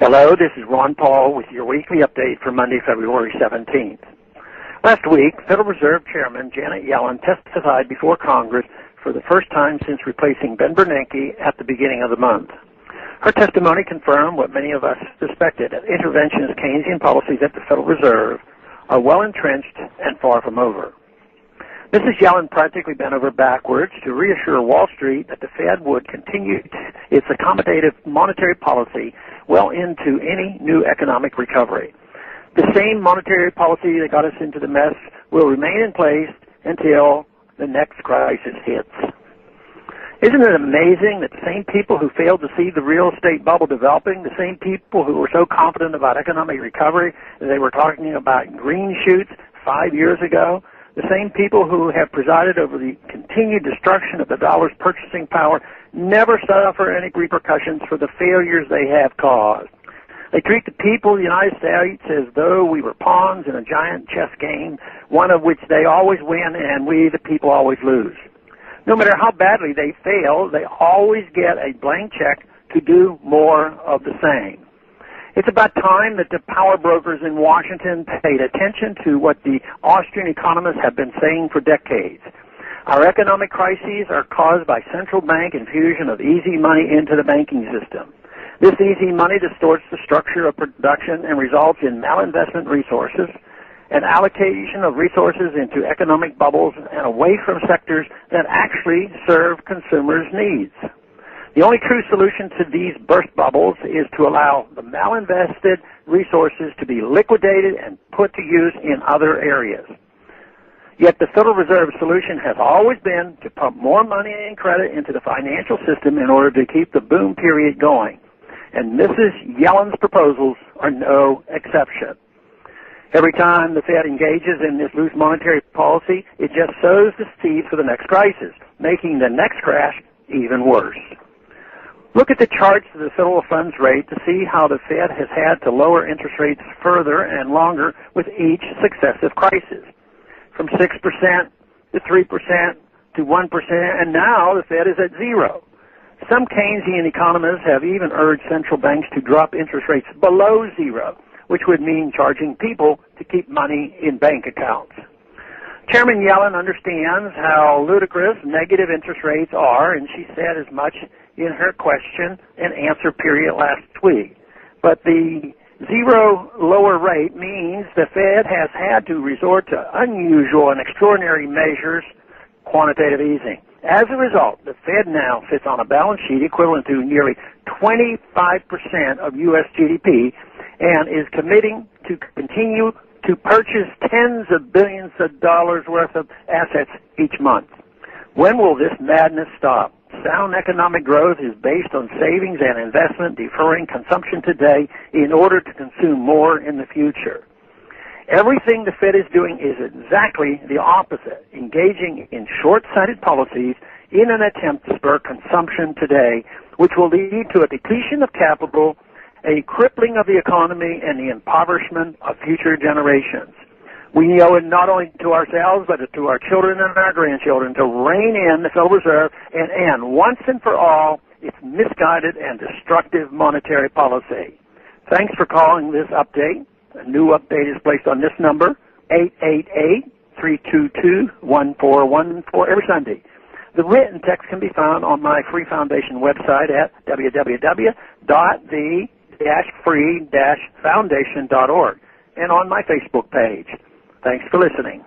Hello, this is Ron Paul with your weekly update for Monday, February 17th. Last week, Federal Reserve Chairman Janet Yellen testified before Congress for the first time since replacing Ben Bernanke at the beginning of the month. Her testimony confirmed what many of us suspected, that interventionist Keynesian policies at the Federal Reserve are well entrenched and far from over. Mrs. Yellen practically bent over backwards to reassure Wall Street that the Fed would continue its accommodative monetary policy well into any new economic recovery. The same monetary policy that got us into the mess will remain in place until the next crisis hits. Isn't it amazing that the same people who failed to see the real estate bubble developing, the same people who were so confident about economic recovery that they were talking about green shoots 5 years ago, the same people who have presided over the continued destruction of the dollar's purchasing power never suffer any repercussions for the failures they have caused. They treat the people of the United States as though we were pawns in a giant chess game, one of which they always win and we, the people, always lose. No matter how badly they fail, they always get a blank check to do more of the same. It's about time that the power brokers in Washington paid attention to what the Austrian economists have been saying for decades. Our economic crises are caused by central bank infusion of easy money into the banking system. This easy money distorts the structure of production and results in malinvestment resources and allocation of resources into economic bubbles and away from sectors that actually serve consumers' needs. The only true solution to these burst bubbles is to allow the malinvested resources to be liquidated and put to use in other areas. Yet the Federal Reserve solution has always been to pump more money and credit into the financial system in order to keep the boom period going. And Mrs. Yellen's proposals are no exception. Every time the Fed engages in this loose monetary policy, it just sows the seed for the next crisis, making the next crash even worse. Look at the charts of the federal funds rate to see how the Fed has had to lower interest rates further and longer with each successive crisis. From 6% to 3% to 1%, and now the Fed is at zero. Some Keynesian economists have even urged central banks to drop interest rates below zero, which would mean charging people to keep money in bank accounts. Chairman Yellen understands how ludicrous negative interest rates are, and she said as much in her question and answer period last week. But the zero lower rate means the Fed has had to resort to unusual and extraordinary measures, quantitative easing. As a result, the Fed now sits on a balance sheet equivalent to nearly 25% of U.S. GDP and is committing to continue to purchase tens of billions of dollars worth of assets each month. When will this madness stop? Sound economic growth is based on savings and investment, deferring consumption today in order to consume more in the future. Everything the Fed is doing is exactly the opposite, engaging in short-sighted policies in an attempt to spur consumption today, which will lead to a depletion of capital, a crippling of the economy, and the impoverishment of future generations. We owe it not only to ourselves, but to our children and our grandchildren to rein in the Federal Reserve and end once and for all its misguided and destructive monetary policy. Thanks for calling this update. A new update is placed on this number, 888-322-1414, every Sunday. The written text can be found on my free foundation website at www.the-free-foundation.org and on my Facebook page. Thanks for listening.